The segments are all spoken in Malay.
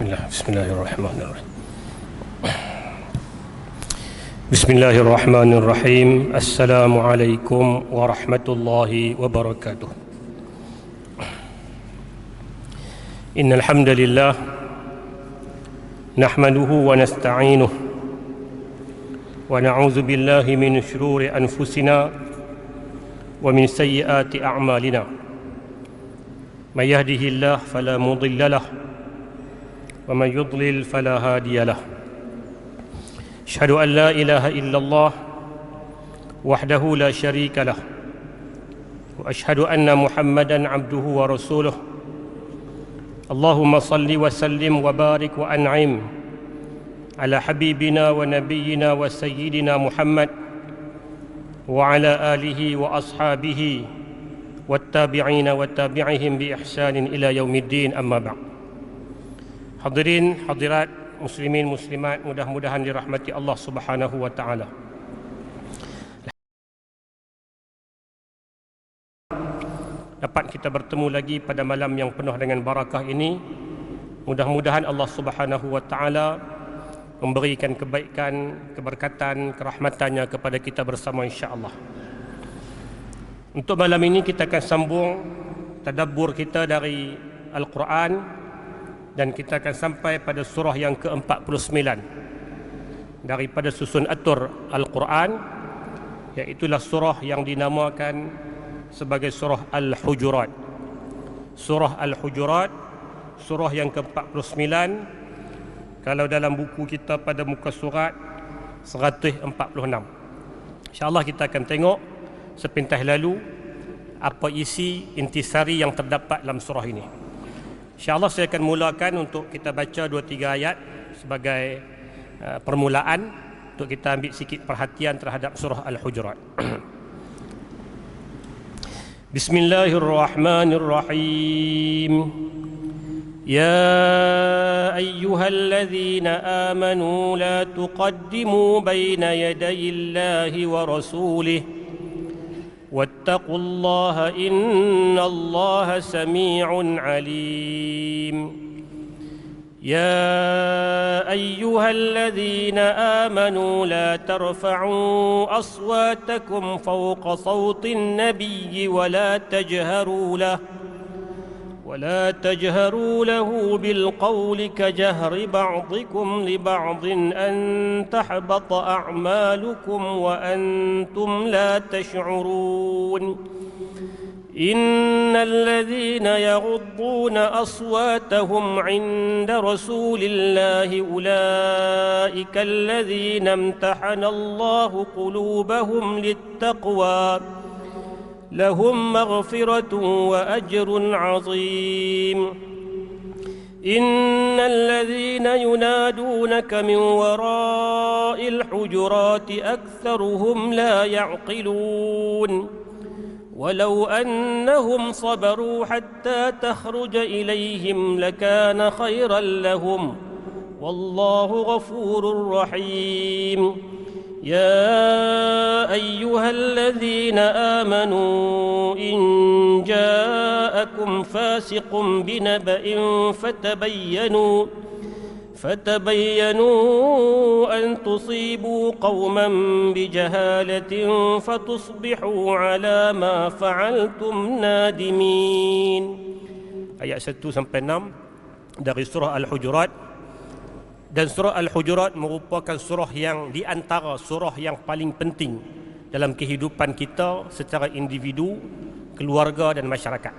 Bismillahirrahmanirrahim. Bismillahirrahmanirrahim. Assalamualaikum warahmatullahi wabarakatuh. Innal hamdalillah nahmaduhu wa nasta'inuhu wa na'udzu billahi min shururi anfusina wa min sayyiati a'malina. May yahdihillahu fala mudilla lahu wa man yudlil fala hadiya lahu. Asyhadu an la ilaha illallah wahdahu la syarika lah wa asyhadu anna Muhammadan abduhu wa rasuluh. Allahumma salli wa sallim wa barik wa an'im ala habibina wa nabiyyina wa sayyidina Muhammad wa ala alihi wa ashabihi wattabi'ina wa tabi'ihim bi ihsanin ila yaumiddin, amma ba'd. Hadirin hadirat, muslimin muslimat, mudah-mudahan dirahmati Allah Subhanahu wa taala. Dapat kita bertemu lagi pada malam yang penuh dengan barakah ini. Mudah-mudahan Allah Subhanahu wa taala memberikan kebaikan, keberkatan, kerahmatannya kepada kita bersama insya-Allah. Untuk malam ini kita akan sambung tadabbur kita dari Al-Quran, dan kita akan sampai pada surah yang ke-49 daripada susun atur Al-Quran, iaitulah surah yang dinamakan sebagai surah Al-Hujurat. Surah Al-Hujurat, surah yang ke-49. Kalau dalam buku kita pada muka surat 146. InsyaAllah kita akan tengok sepintas lalu apa isi intisari yang terdapat dalam surah ini. InsyaAllah saya akan mulakan untuk kita baca 2-3 ayat sebagai permulaan untuk kita ambil sikit perhatian terhadap surah Al-Hujurat. Bismillahirrahmanirrahim. Ya ayyuhalladzina amanu la tuqaddimu baina yadayillahi wa rasulih واتقوا الله إن الله سميع عليم. يا أيها الذين آمنوا لا ترفعوا أصواتكم فوق صوت النبي ولا تجهروا له بالقول كجهر بعضكم لبعض أن تحبط أعمالكم وأنتم لا تشعرون. إن الذين يغضون أصواتهم عند رسول الله أولئك الذين امتحن الله قلوبهم للتقوى لهم مغفرة وأجر عظيم. إن الذين ينادونك من وراء الحجرات أكثرهم لا يعقلون. ولو أنهم صبروا حتى تخرج إليهم لكان خيرا لهم والله غفور رحيم. يا أيها الذين آمنوا إن جاءكم فاسق بنبأ فتبينوا أن تصيبوا قوما بجهالة فتصبحوا على ما فعلتم نادمين. Ayat 1-6 dari surah Al-Hujurat. Dan surah Al-Hujurat merupakan surah yang di antara surah yang paling penting dalam kehidupan kita secara individu, keluarga dan masyarakat.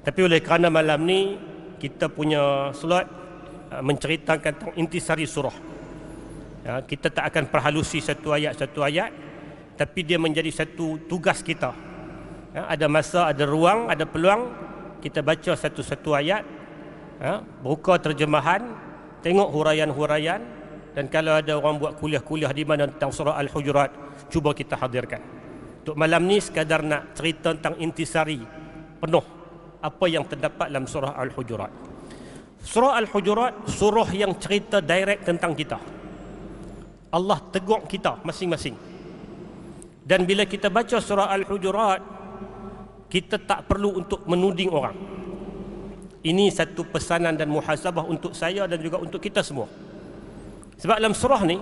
Tapi oleh kerana malam ni kita punya slot menceritakan tentang intisari surah, kita tak akan perhalusi satu ayat, tapi dia menjadi satu tugas kita. Ada masa, ada ruang, ada peluang, kita baca satu-satu ayat, buka terjemahan, tengok huraian-huraian, dan kalau ada orang buat kuliah-kuliah di mana tentang surah Al-Hujurat, cuba kita hadirkan. Untuk malam ni sekadar nak cerita tentang intisari penuh apa yang terdapat dalam surah Al-Hujurat. Surah Al-Hujurat surah yang cerita direct tentang kita. Allah tegur kita masing-masing. Dan bila kita baca surah Al-Hujurat, kita tak perlu untuk menuding orang. Ini satu pesanan dan muhasabah untuk saya dan juga untuk kita semua. Sebab dalam surah ni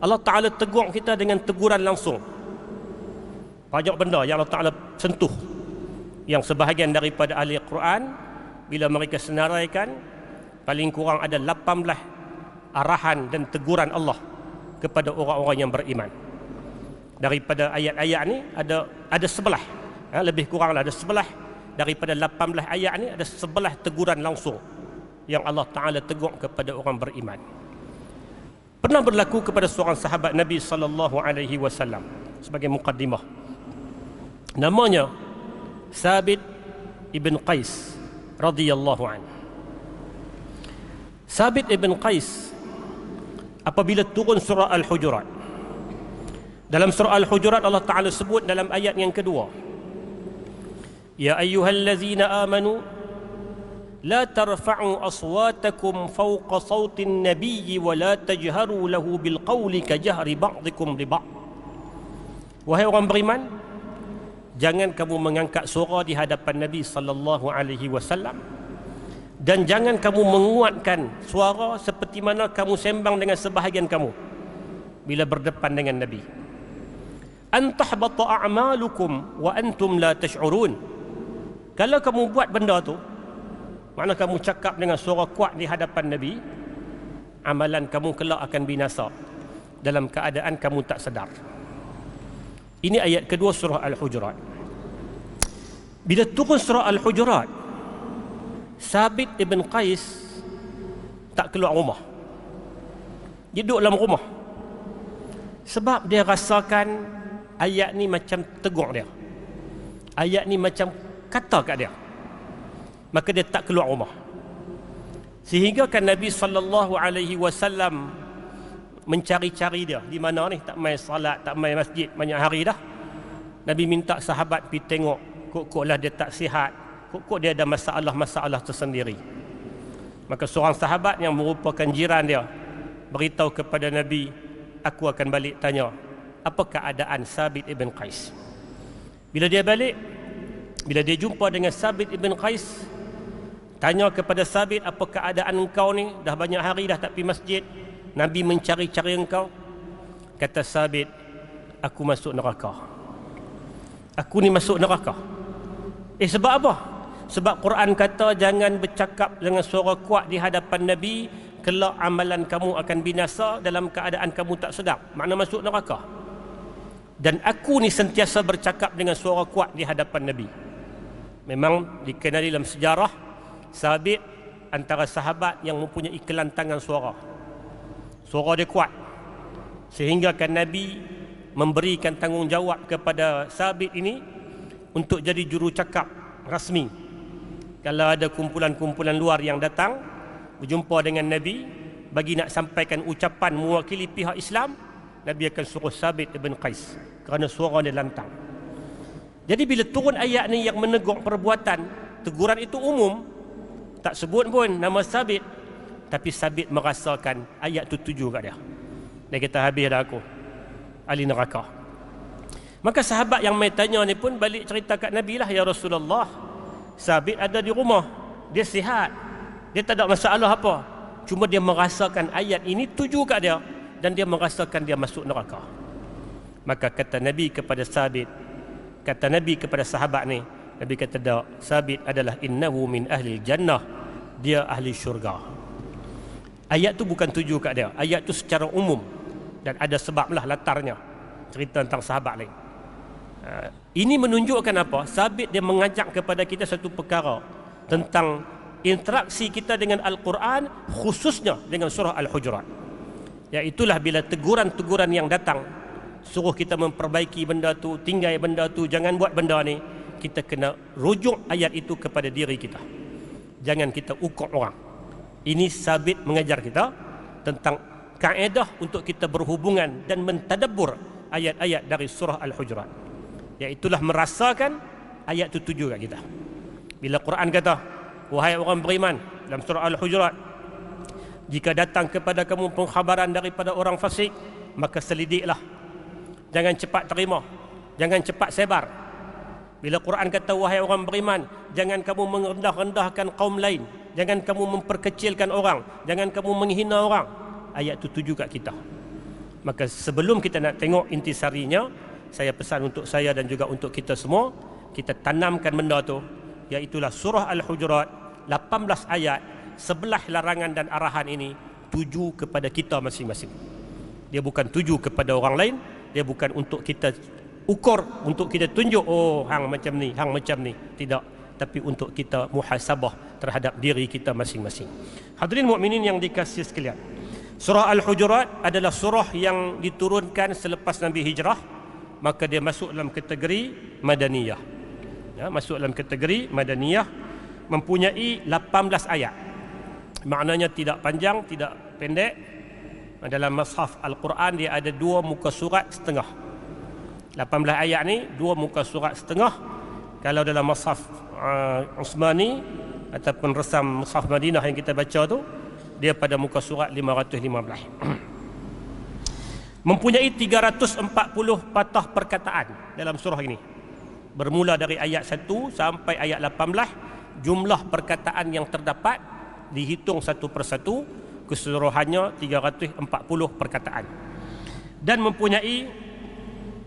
Allah Ta'ala tegur kita dengan teguran langsung. Banyak benda yang Allah Ta'ala sentuh, yang sebahagian daripada ahli Quran bila mereka senaraikan, paling kurang ada 18 arahan dan teguran Allah kepada orang-orang yang beriman. Daripada ayat-ayat ni ada 11, lebih kurang ada 11. Daripada 18 ayat ni ada 11 teguran langsung yang Allah Ta'ala tegur kepada orang beriman. Pernah berlaku kepada seorang sahabat Nabi sallallahu alaihi wasallam, sebagai mukaddimah. Namanya Sabit ibn Qais radhiyallahu anhu. Sabit ibn Qais apabila turun surah Al-Hujurat. Dalam surah Al-Hujurat Allah Ta'ala sebut dalam ayat yang kedua, Ya ayyuhallazina amanu la tarfa'u aswatakum fawqa sawtin nabiyyi wa la tajharu lahu bil qawli ka jahri ba'dikum li ba'd. Wahai orang beriman, jangan kamu mengangkat suara di hadapan Nabi sallallahu alaihi wasallam, dan jangan kamu menguatkan suara seperti mana kamu sembang dengan sebahagian kamu bila berdepan dengan Nabi. An tahbata a'malukum wa antum la tash'urun. Kalau kamu buat benda tu, makna kamu cakap dengan suara kuat di hadapan Nabi, amalan kamu kelak akan binasa dalam keadaan kamu tak sedar. Ini ayat kedua surah Al-Hujurat. Bila turun surah Al-Hujurat, Sabit ibn Qais tak keluar rumah. Dia duduk dalam rumah. Sebab dia rasakan ayat ni macam tegur dia. Ayat ni macam kata kat dia. Maka dia tak keluar rumah. Sehingga kan Nabi sallallahu alaihi wasallam mencari-cari dia. Di mana ni? Tak main salat, tak main masjid banyak hari dah. Nabi minta sahabat pergi tengok. Kok-koklah dia tak sihat. Kok dia ada masalah-masalah tersendiri. Maka seorang sahabat yang merupakan jiran dia beritahu kepada Nabi, aku akan balik tanya, apa keadaan Sabit ibn Qais? Bila dia balik, bila dia jumpa dengan Sabit ibn Qais, tanya kepada Sabit, apa keadaan engkau ni? Dah banyak hari dah tak pergi masjid. Nabi mencari-cari engkau. Kata Sabit, aku masuk neraka. Aku ni masuk neraka. Sebab apa? Sebab Quran kata jangan bercakap dengan suara kuat di hadapan Nabi, kelak amalan kamu akan binasa dalam keadaan kamu tak sedar. Makna masuk neraka. Dan aku ni sentiasa bercakap dengan suara kuat di hadapan Nabi. Memang dikenali dalam sejarah, Sabit antara sahabat yang mempunyai kelantangan suara. Suara dia kuat. Sehingga kan Nabi memberikan tanggungjawab kepada Sabit ini untuk jadi juru cakap rasmi. Kalau ada kumpulan-kumpulan luar yang datang berjumpa dengan Nabi bagi nak sampaikan ucapan mewakili pihak Islam, Nabi akan suruh Sabit ibn Qais kerana suara dia lantang. Jadi bila turun ayat ni yang menegur perbuatan, teguran itu umum, tak sebut pun nama Sabit, tapi Sabit merasakan ayat tu tuju kat dia. Dia kata, habis dah aku, ahli neraka. Maka sahabat yang mai tanya ni pun balik cerita kat Nabi lah, ya Rasulullah, Sabit ada di rumah, dia sihat, dia tak ada masalah apa, cuma dia merasakan ayat ini tuju kat dia dan dia merasakan dia masuk neraka. Maka kata Nabi kepada Sabit, kata Nabi kepada sahabat ni, Nabi kata, tak, Sabit adalah innahu min ahli jannah, dia ahli syurga. Ayat tu bukan tuju kat dia, ayat tu secara umum dan ada sebablah latarnya, cerita tentang sahabat lain. Ini menunjukkan apa? Sabit dia mengajak kepada kita satu perkara tentang interaksi kita dengan Al-Quran, khususnya dengan surah Al-Hujurat. Iaitulah bila teguran-teguran yang datang suruh kita memperbaiki benda tu, tinggal benda tu, jangan buat benda ni, kita kena rujuk ayat itu kepada diri kita. Jangan kita ukur orang. Ini Sabit mengajar kita tentang kaedah untuk kita berhubungan dan mentadabbur ayat-ayat dari surah Al-Hujurat. Iaitulah merasakan ayat itu tuju kat kita. Bila Quran kata, wahai orang beriman, dalam surah Al-Hujurat, jika datang kepada kamu pengkhabaran daripada orang fasik, maka selidiklah. Jangan cepat terima, jangan cepat sebar. Bila Quran kata, wahai orang beriman, jangan kamu merendah-rendahkan kaum lain, jangan kamu memperkecilkan orang, jangan kamu menghina orang. Ayat itu tuju kat kita. Maka sebelum kita nak tengok intisarinya, saya pesan untuk saya dan juga untuk kita semua, kita tanamkan benda tu, iaitulah surah Al-Hujurat 18 ayat, 11 larangan dan arahan ini tuju kepada kita masing-masing. Dia bukan tuju kepada orang lain, dia bukan untuk kita ukur, untuk kita tunjuk, oh hang macam ni, hang macam ni. Tidak, tapi untuk kita muhasabah terhadap diri kita masing-masing. Hadirin mukminin yang dikasihi sekalian, surah Al-Hujurat adalah surah yang diturunkan selepas Nabi hijrah, maka dia masuk dalam kategori Madaniyah. Ya, masuk dalam kategori Madaniyah, mempunyai 18 ayat. Maknanya tidak panjang, tidak pendek. Dalam mushaf Al-Quran dia ada 2 muka surat setengah. 18 ayat ni 2 muka surat setengah. Kalau dalam mushaf Utsmani ataupun resam mushaf Madinah yang kita baca tu, dia pada muka surat 515. Mempunyai 340 patah perkataan dalam surah ini. Bermula dari ayat 1 sampai ayat 18, jumlah perkataan yang terdapat dihitung satu persatu, keseluruhannya 340 perkataan. Dan mempunyai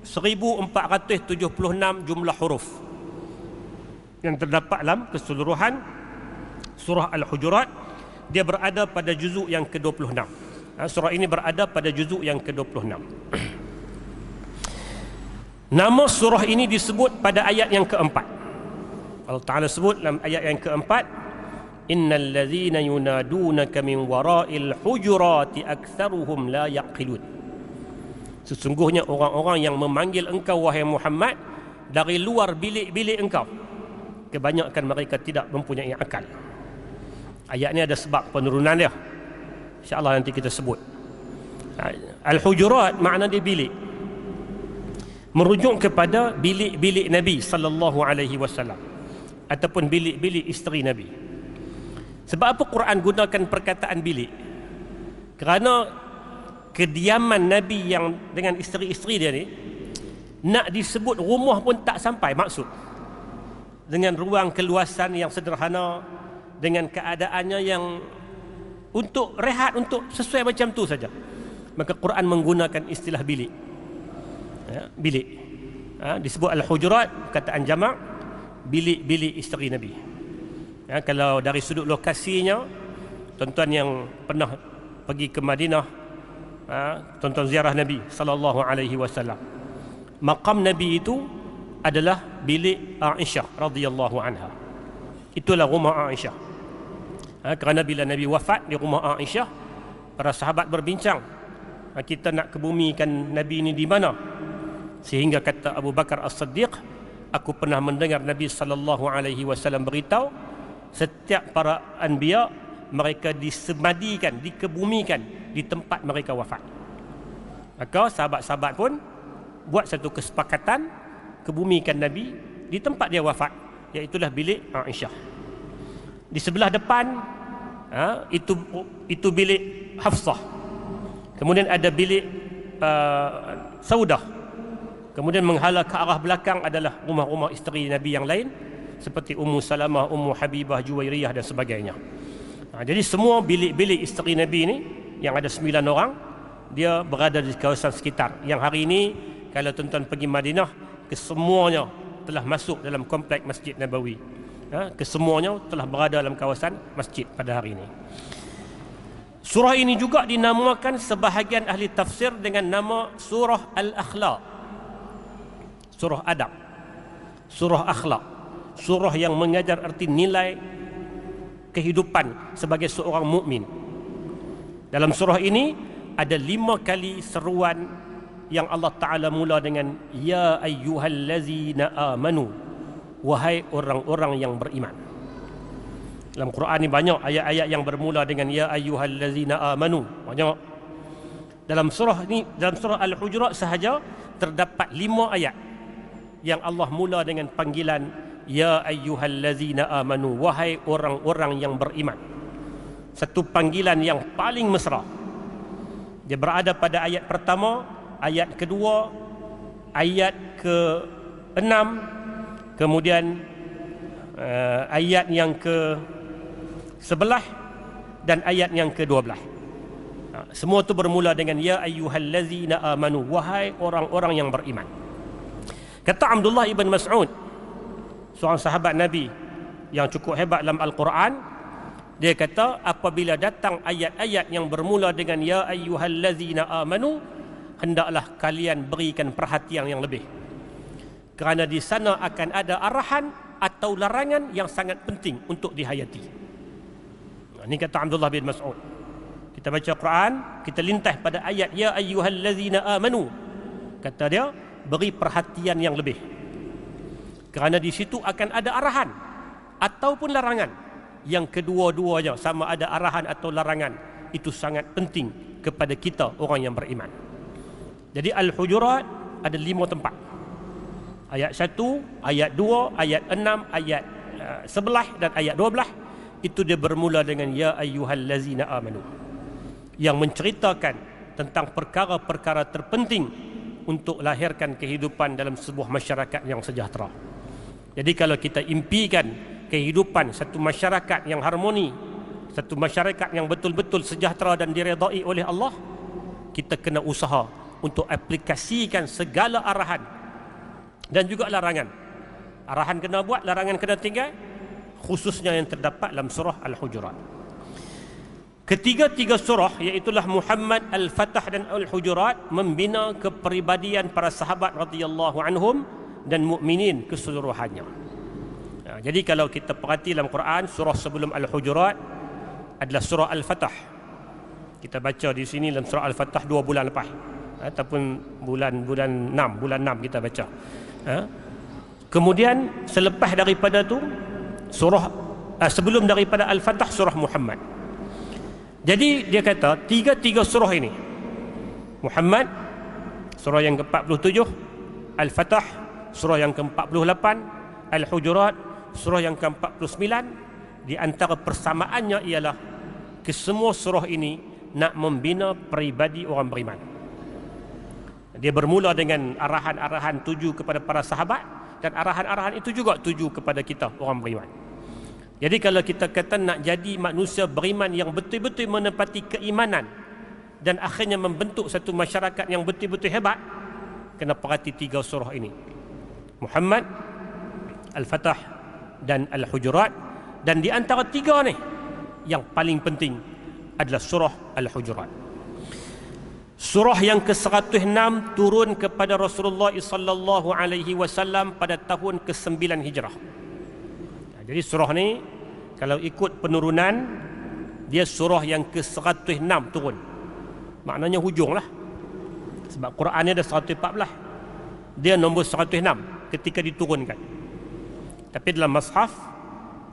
1476 jumlah huruf yang terdapat dalam keseluruhan surah Al-Hujurat. Dia berada pada juzuk yang ke-26. Surah ini berada pada juzuk yang ke-26. Nama surah ini disebut pada ayat yang keempat. Allah Ta'ala sebut dalam ayat yang keempat, innal ladzina yunadunaka min wara'il hujurati aktsaruhum la yaqilun. Sesungguhnya orang-orang yang memanggil engkau wahai Muhammad dari luar bilik-bilik engkau, kebanyakan mereka tidak mempunyai akal. Ayat ini ada sebab penurunan dia, insya-Allah nanti kita sebut. Al-Hujurat makna dia bilik, merujuk kepada bilik-bilik Nabi sallallahu alaihi wasallam ataupun bilik-bilik isteri Nabi. Sebab apa Quran gunakan perkataan bilik? Kerana kediaman Nabi yang dengan isteri-isteri dia ni, nak disebut rumah pun tak sampai maksud. Dengan ruang keluasan yang sederhana, dengan keadaannya yang untuk rehat, untuk sesuai macam tu saja, maka Quran menggunakan istilah bilik. Ya, bilik. Disebut Al-Hujurat, kataan jamak, bilik-bilik isteri Nabi. Ya, kalau dari sudut lokasinya, tuan-tuan yang pernah pergi ke Madinah, tuan-tuan ziarah Nabi sallallahu alaihi wasallam, maqam Nabi itu adalah bilik Aisyah radhiyallahu anha. Itulah rumah Aisyah. Kerana bila Nabi wafat di rumah Aisyah, para sahabat berbincang, kita nak kebumikan Nabi ini di mana? Sehingga kata Abu Bakar As-Siddiq, aku pernah mendengar Nabi sallallahu alaihi wasallam beritahu, setiap para anbiya mereka disemadikan, dikebumikan di tempat mereka wafat. Maka sahabat-sahabat pun buat satu kesepakatan kebumikan Nabi di tempat dia wafat, iaitulah bilik Aisyah. Di sebelah depan itu bilik Hafsah. Kemudian ada bilik Saudah. Kemudian menghala ke arah belakang adalah rumah-rumah isteri Nabi yang lain, seperti Ummu Salamah, Ummu Habibah, Juwairiyah dan sebagainya. Jadi semua bilik-bilik isteri Nabi ini yang ada 9 orang, dia berada di kawasan sekitar. Yang hari ini kalau tuan-tuan pergi Madinah, kesemuanya telah masuk dalam komplek Masjid Nabawi. Kesemuanya telah berada dalam kawasan masjid pada hari ini. Surah ini juga dinamakan sebahagian ahli tafsir dengan nama Surah Al-Akhlaq, surah adab, surah akhlak, surah yang mengajar arti nilai kehidupan sebagai seorang mukmin. Dalam surah ini ada 5 kali seruan yang Allah Ta'ala mula dengan ya ayyuhallazina amanu, wahai orang-orang yang beriman. Dalam Quran ni banyak ayat-ayat yang bermula dengan ya ayyuhallazina amanu, banyak. Dalam surah ni, dalam surah Al-Hujurat sahaja terdapat 5 ayat yang Allah mula dengan panggilan ya ayyuhallazina amanu, wahai orang-orang yang beriman. Satu panggilan yang paling mesra. Dia berada pada ayat pertama, ayat kedua, ayat ke-6, kemudian ayat yang ke-11 dan ayat yang ke-12. Semua itu bermula dengan ya ayyuhallazina amanu, wahai orang-orang yang beriman. Kata Abdullah ibn Mas'ud, seorang sahabat Nabi yang cukup hebat dalam Al-Quran, dia kata apabila datang ayat-ayat yang bermula dengan ya ayyuhallazina amanu, hendaklah kalian berikan perhatian yang lebih, kerana di sana akan ada arahan atau larangan yang sangat penting untuk dihayati. Ini kata Abdullah bin Mas'ud. Kita baca Quran, kita lintas pada ayat ya ayyuhallazina amanu, kata dia beri perhatian yang lebih, kerana di situ akan ada arahan ataupun larangan. Yang kedua-duanya, sama ada arahan atau larangan, itu sangat penting kepada kita orang yang beriman. Jadi Al-Hujurat ada 5 tempat. Ayat 1, ayat 2, ayat 6, ayat 11 dan ayat 12. Itu dia bermula dengan ya ayyuhallazina amanu, yang menceritakan tentang perkara-perkara terpenting untuk lahirkan kehidupan dalam sebuah masyarakat yang sejahtera. Jadi kalau kita impikan kehidupan satu masyarakat yang harmoni, satu masyarakat yang betul-betul sejahtera dan diredai oleh Allah, kita kena usaha untuk aplikasikan segala arahan dan juga larangan. Arahan kena buat, larangan kena tinggal, khususnya yang terdapat dalam surah Al-Hujurat. Ketiga-tiga surah, iaitulah Muhammad, Al-Fatah dan Al-Hujurat, membina kepribadian para sahabat radhiyallahu anhum dan mukminin keseluruhannya. Jadi kalau kita perhati dalam Quran, surah sebelum Al-Hujurat adalah surah Al-Fatah. Kita baca di sini dalam surah Al-Fatah 2 bulan lepas, ataupun bulan 6 kita baca. Kemudian selepas daripada tu surah sebelum daripada Al-Fatah surah Muhammad. Jadi dia kata tiga surah ini, Muhammad surah yang ke-47, Al-Fatah surah yang ke-48, Al-Hujurat surah yang ke-49. Di antara persamaannya ialah kesemua surah ini nak membina peribadi orang beriman. Dia bermula dengan arahan-arahan tuju kepada para sahabat, dan arahan-arahan itu juga tuju kepada kita orang beriman. Jadi kalau kita kata nak jadi manusia beriman yang betul-betul menepati keimanan dan akhirnya membentuk satu masyarakat yang betul-betul hebat, kena perhati 3 surah ini, Muhammad, Al-Fatah dan Al-Hujurat. Dan di antara 3 ni, yang paling penting adalah surah Al-Hujurat. Surah yang ke-106 turun kepada Rasulullah sallallahu alaihi wasallam pada tahun ke-9 Hijrah. Jadi surah ni kalau ikut penurunan, dia surah yang ke-106 turun. Maknanya hujung lah. Sebab Quran ni ada 114. Dia nombor 106 ketika diturunkan. Tapi dalam mushaf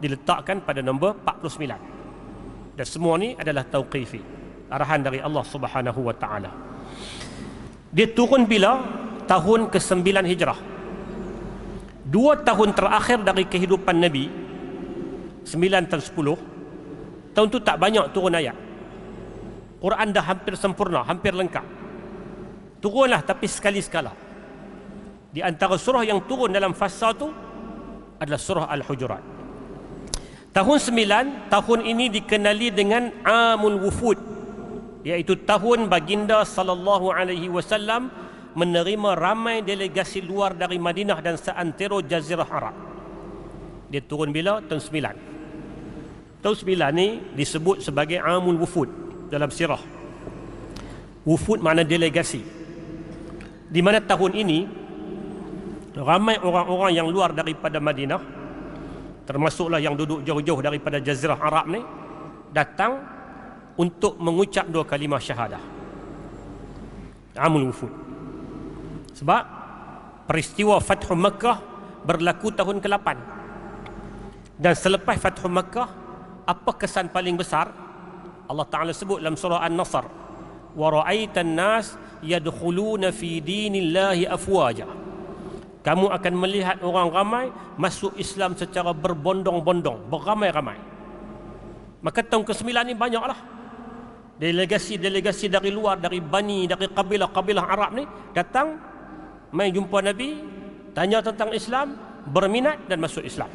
diletakkan pada nombor 49. Dan semua ni adalah tauqifi, arahan dari Allah Subhanahu wa taala. Dia turun bila? Tahun ke-9 Hijrah. 2 tahun terakhir dari kehidupan Nabi, 9 dan 10, tahun tu tak banyak turun ayat. Quran dah hampir sempurna, hampir lengkap. Turunlah tapi sekali-sekala. Di antara surah yang turun dalam fasa tu adalah surah Al-Hujurat. Tahun 9, tahun ini dikenali dengan Amul Wufud, iaitu tahun baginda sallallahu alaihi wasallam menerima ramai delegasi luar dari Madinah dan seantero Jazirah Arab. Dia turun bila? Tahun 9. Tahun 9 ni disebut sebagai Amul Wufud dalam sirah. Wufud makna delegasi. Di mana tahun ini ramai orang-orang yang luar daripada Madinah, termasuklah yang duduk jauh-jauh daripada Jazirah Arab ni, datang untuk mengucap 2 kalimah syahadah. Amul Wufud. Sebab peristiwa Fathu Makkah berlaku tahun ke-8. Dan selepas Fathu Makkah, apa kesan paling besar? Allah Ta'ala sebut dalam surah An-Nasr, wa ra'aitan nas yadkhuluna fi dinillahi afwaja. Kamu akan melihat orang ramai masuk Islam secara berbondong-bondong, beramai-ramai. Maka tahun ke-9 ni banyaklah delegasi-delegasi dari luar, dari Bani, dari kabilah-kabilah Arab ni datang mai jumpa Nabi, tanya tentang Islam, berminat dan masuk Islam.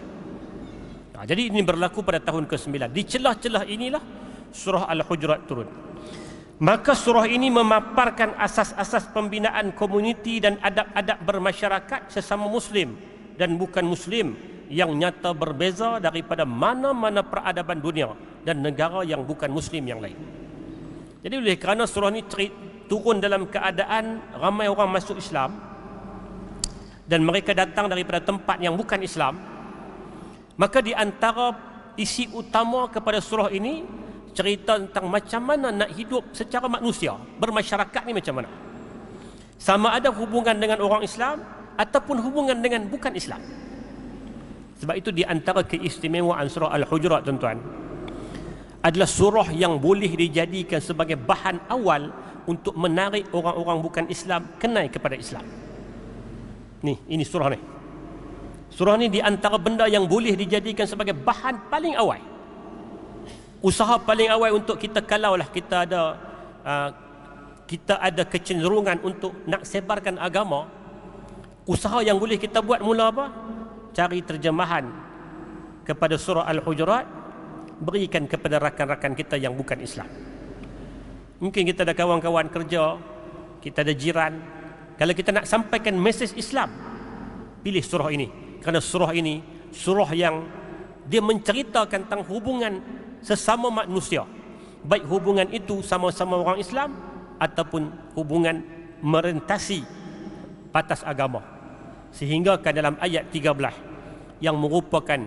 Jadi ini berlaku pada tahun ke-9. Di celah-celah inilah surah Al-Hujurat turun. Maka surah ini memaparkan asas-asas pembinaan komuniti dan adab-adab bermasyarakat sesama Muslim dan bukan Muslim yang nyata berbeza daripada mana-mana peradaban dunia dan negara yang bukan Muslim yang lain. Jadi oleh kerana surah ini turun dalam keadaan ramai orang masuk Islam dan mereka datang daripada tempat yang bukan Islam, maka di antara isi utama kepada surah ini cerita tentang macam mana nak hidup secara manusia, bermasyarakat ni macam mana. Sama ada hubungan dengan orang Islam ataupun hubungan dengan bukan Islam. Sebab itu di antara keistimewaan surah Al-Hujurat, tuan-tuan, adalah surah yang boleh dijadikan sebagai bahan awal untuk menarik orang-orang bukan Islam kenal kepada Islam. Ini surah ni. Surah ni di antara benda yang boleh dijadikan sebagai bahan paling awal. Usaha paling awal untuk kita, kalaulah kita ada kecenderungan untuk nak sebarkan agama, usaha yang boleh kita buat mula apa? Cari terjemahan kepada surah Al-Hujurat, berikan kepada rakan-rakan kita yang bukan Islam. Mungkin kita ada kawan-kawan kerja, kita ada jiran. Kalau kita nak sampaikan mesej Islam, pilih surah ini. Kerana surah ini surah yang dia menceritakan tentang hubungan sesama manusia, baik hubungan itu sama-sama orang Islam ataupun hubungan merentasi batas agama. Sehingga kan dalam ayat 13 yang merupakan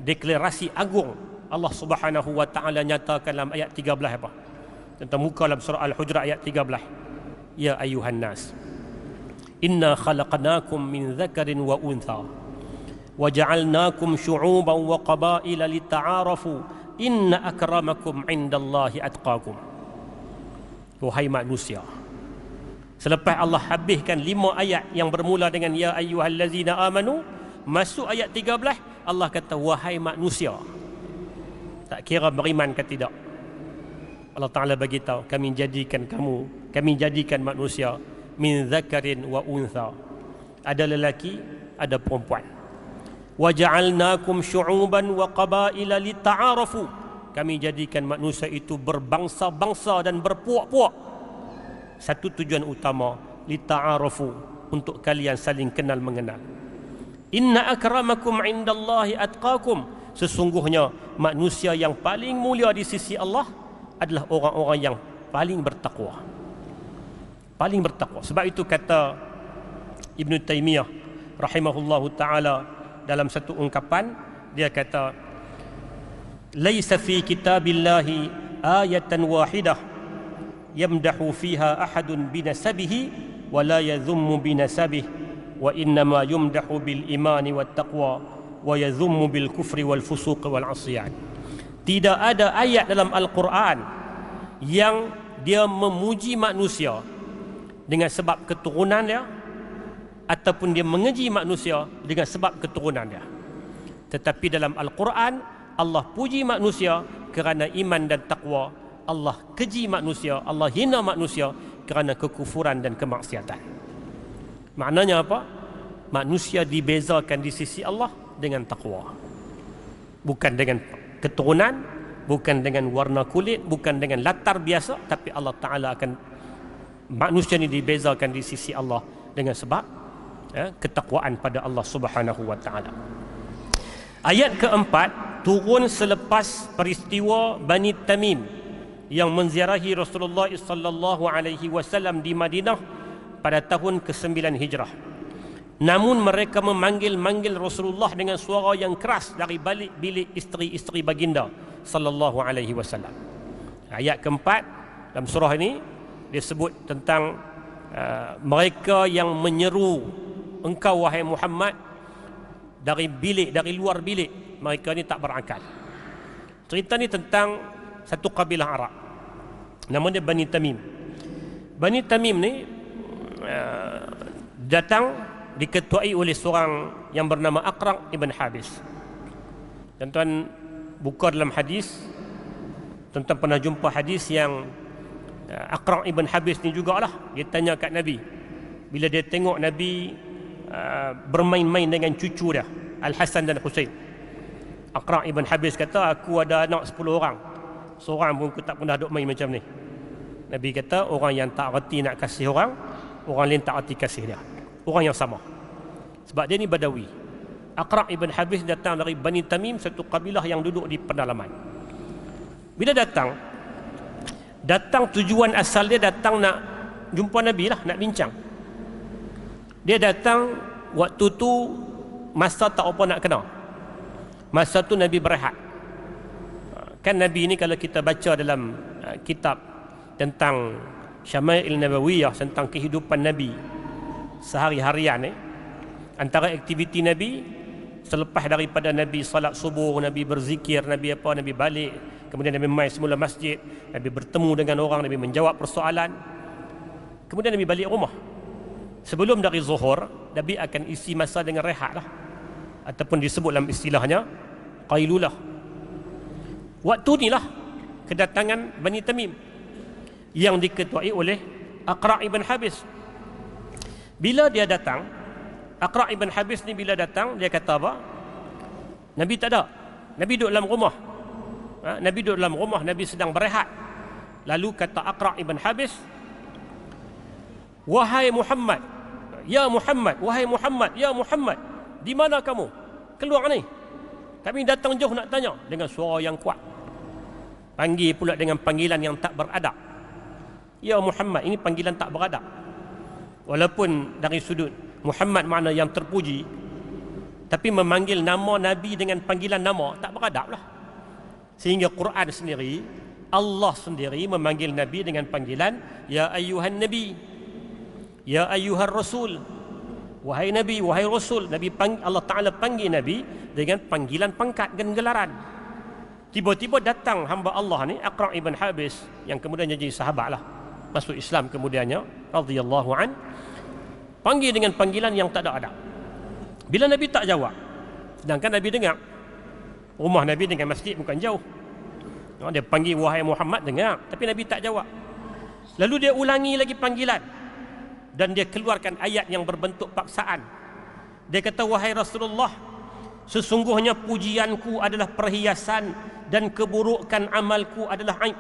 deklarasi agung, Allah Subhanahu wa taala nyatakan dalam ayat 13 apa? Tentang muka dalam surah Al-Hujurat ayat 13. Ya ayuhan nas, inna khalaqnakum min dzakarin wa untha wa ja'alnakum syu'uban wa qabaila lita'arafu inna akramakum indallahi atqakum. Wahai manusia, selepas Allah habiskan 5 ayat yang bermula dengan ya ayyuhallazina amanu, masuk ayat 13 Allah kata wahai manusia. Tak kira beriman ke tidak, Allah Ta'ala bagi tahu kami jadikan manusia min dzakarin wa untha, ada lelaki ada perempuan. Waja'alnakum syu'uban wa qabaila lita'arafu, kami jadikan manusia itu berbangsa-bangsa dan berpuak-puak. Satu tujuan utama, lita'arafu, untuk kalian saling kenal mengenal. Inna akramakum indallahi atqakum, sesungguhnya manusia yang paling mulia di sisi Allah adalah orang-orang yang paling bertakwa. Paling bertakwa. Sebab itu kata Ibn Taymiyah rahimahullahu ta'ala dalam satu ungkapan, dia kata laisa fi kitabillahi ayatan wahidah yamdahu fiha ahadun binasabihi wa la yadhummu binasabihi wa innama yumdahu bil imani wat taqwa wa yadhummu bil kufri wal fusuq wal asyan. Tidak ada ayat dalam Al-Quran yang dia memuji manusia dengan sebab keturunan dia ataupun dia mengeji manusia dengan sebab keturunan dia. Tetapi dalam Al-Quran Allah puji manusia kerana iman dan taqwa, Allah keji manusia, Allah hina manusia kerana kekufuran dan kemaksiatan. Maknanya apa? Manusia dibezakan di sisi Allah dengan taqwa, bukan dengan keturunan, bukan dengan warna kulit, bukan dengan latar biasa, tapi Allah Ta'ala akan, manusia ini dibezakan di sisi Allah dengan sebab ketakwaan pada Allah Subhanahu wa taala. Ayat keempat turun selepas peristiwa Bani Tamim yang menziarahi Rasulullah sallallahu alaihi wasallam di Madinah pada tahun ke-9 Hijrah. Namun mereka memanggil Rasulullah dengan suara yang keras dari balik bilik isteri-isteri baginda sallallahu alaihi wasallam. Ayat keempat dalam surah ini dia sebut tentang mereka yang menyeru engkau wahai Muhammad dari luar bilik, mereka ni tak berakal. Cerita ni tentang satu kabilah Arab, nama dia Bani Tamim. Bani Tamim ni datang diketuai oleh seorang yang bernama Aqra' ibn Habis. Tuan-tuan buka dalam hadis, tuan-tuan pernah jumpa hadis yang Aqra' ibn Habis ni jugalah dia tanya kat Nabi bila dia tengok Nabi bermain-main dengan cucu dia Al-Hasan dan Husain. Aqra' ibn Habis kata, aku ada anak 10 orang. Seorang pun aku tak pernah duk main macam ni. Nabi kata, orang yang tak reti nak kasih orang lain tak reti kasih dia. Orang yang sama. Sebab dia ni Badawi. Aqra' ibn Habis datang dari Bani Tamim, satu kabilah yang duduk di pedalaman. Bila datang tujuan asal dia datang nak jumpa Nabi lah, nak bincang. Dia datang waktu tu masa tak apa nak kena. Masa tu Nabi berehat. Kan Nabi ni kalau kita baca dalam kitab tentang Syama'il Nabawiyah, tentang kehidupan Nabi sehari-harian, antara aktiviti Nabi selepas daripada Nabi salat subuh, Nabi berzikir, Nabi balik, kemudian Nabi mai semula masjid, Nabi bertemu dengan orang, Nabi menjawab persoalan, kemudian Nabi balik rumah. Sebelum dari zuhur, Nabi akan isi masa dengan rehat lah, ataupun disebut dalam istilahnya qailulah. Waktu inilah kedatangan Bani Tamim yang diketuai oleh Aqra' ibn Habis. Bila dia datang, Aqra' ibn Habis ni bila datang, dia kata apa? Nabi tak ada. Nabi duduk dalam rumah. Nabi duduk dalam rumah, Nabi sedang berehat. Lalu kata Aqra' ibn Habis, wahai Muhammad, ya Muhammad, wahai Muhammad, ya Muhammad, di mana kamu? Keluar ni. Kami datang jauh nak tanya, dengan suara yang kuat. Panggil pula dengan panggilan yang tak beradab. Ya Muhammad, ini panggilan tak beradab. Walaupun dari sudut Muhammad makna yang terpuji, tapi memanggil nama Nabi dengan panggilan nama tak beradab lah. Sehingga Quran sendiri, Allah sendiri memanggil Nabi dengan panggilan ya ayyuhan Nabi, ya ayyuhar Rasul. Wahai Nabi, wahai Rasul. Allah Ta'ala panggil Nabi dengan panggilan pangkat dan gelaran. Tiba-tiba datang hamba Allah ni, Aqra' ibn Habis, yang kemudian jadi sahabat lah, masuk Islam kemudiannya, radhiyallahu an, panggil dengan panggilan yang tak ada adab. Bila Nabi tak jawab, sedangkan Nabi dengar, rumah Nabi dengan masjid bukan jauh. Dia panggil wahai Muhammad, dengar, tapi Nabi tak jawab. Lalu dia ulangi lagi panggilan, dan dia keluarkan ayat yang berbentuk paksaan. Dia kata, wahai Rasulullah, sesungguhnya pujianku adalah perhiasan dan keburukan amalku adalah aib.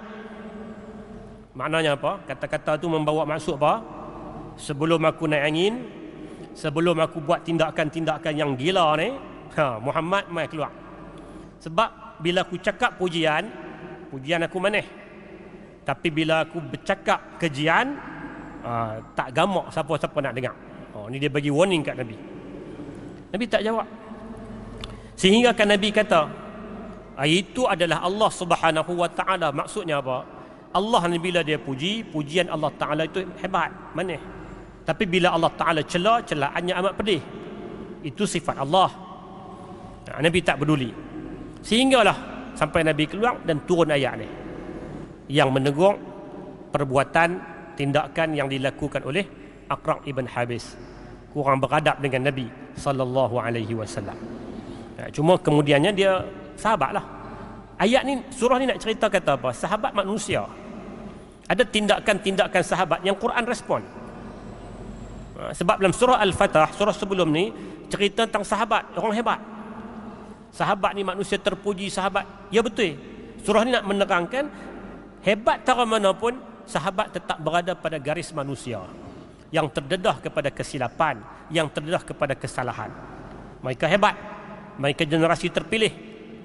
Maknanya apa? Kata-kata tu membawa maksud apa? Sebelum aku naik angin, sebelum aku buat tindakan-tindakan yang gila ni, Muhammad mai keluar. Sebab bila aku cakap pujian aku maneh. Tapi bila aku bercakap kejian, tak gamak siapa-siapa nak dengar. Ni dia bagi warning kat Nabi. Nabi tak jawab. Sehingga kan Nabi kata, itu adalah Allah Subhanahu wa Ta'ala. Maksudnya apa? Allah ni bila dia puji, pujian Allah Ta'ala itu hebat, maneh. Tapi bila Allah Ta'ala cela, celaannya amat pedih. Itu sifat Allah. Nabi tak peduli. Sehinggalah sampai Nabi keluar dan turun ayat ni yang menegur perbuatan, tindakan yang dilakukan oleh Aqra' ibn Habis, kurang beradab dengan Nabi sallallahu alaihi wasallam. Cuma kemudiannya dia sahabatlah. Ayat ni, surah ni nak cerita kata apa? Sahabat manusia. Ada tindakan-tindakan sahabat yang Quran respon. Sebab dalam surah Al-Fatah, surah sebelum ni, cerita tentang sahabat, orang hebat. Sahabat ni manusia terpuji, sahabat. Ya betul. Surah ni nak menerangkan hebat tara mana pun, sahabat tetap berada pada garis manusia yang terdedah kepada kesilapan, yang terdedah kepada kesalahan. Mereka hebat, mereka generasi terpilih,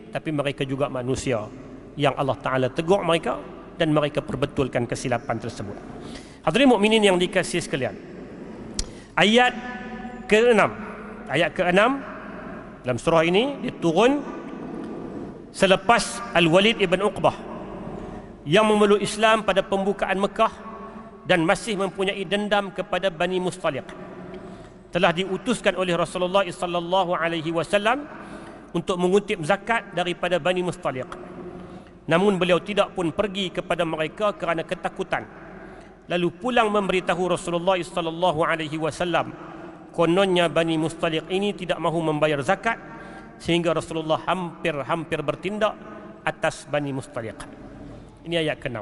tapi mereka juga manusia yang Allah Ta'ala tegur mereka dan mereka perbetulkan kesilapan tersebut. Hadirin mukminin yang dikasihi sekalian, ayat ke-6 dalam surah ini diturun selepas Al-Walid ibn Uqbah yang memeluk Islam pada pembukaan Mekah dan masih mempunyai dendam kepada Bani Mustaliq. Telah diutuskan oleh Rasulullah sallallahu alaihi wasallam untuk mengutip zakat daripada Bani Mustaliq. Namun beliau tidak pun pergi kepada mereka kerana ketakutan. Lalu pulang memberitahu Rasulullah sallallahu alaihi wasallam, kononnya Bani Mustaliq ini tidak mahu membayar zakat, sehingga Rasulullah hampir bertindak atas Bani Mustaliq. Ini ayat ke-6.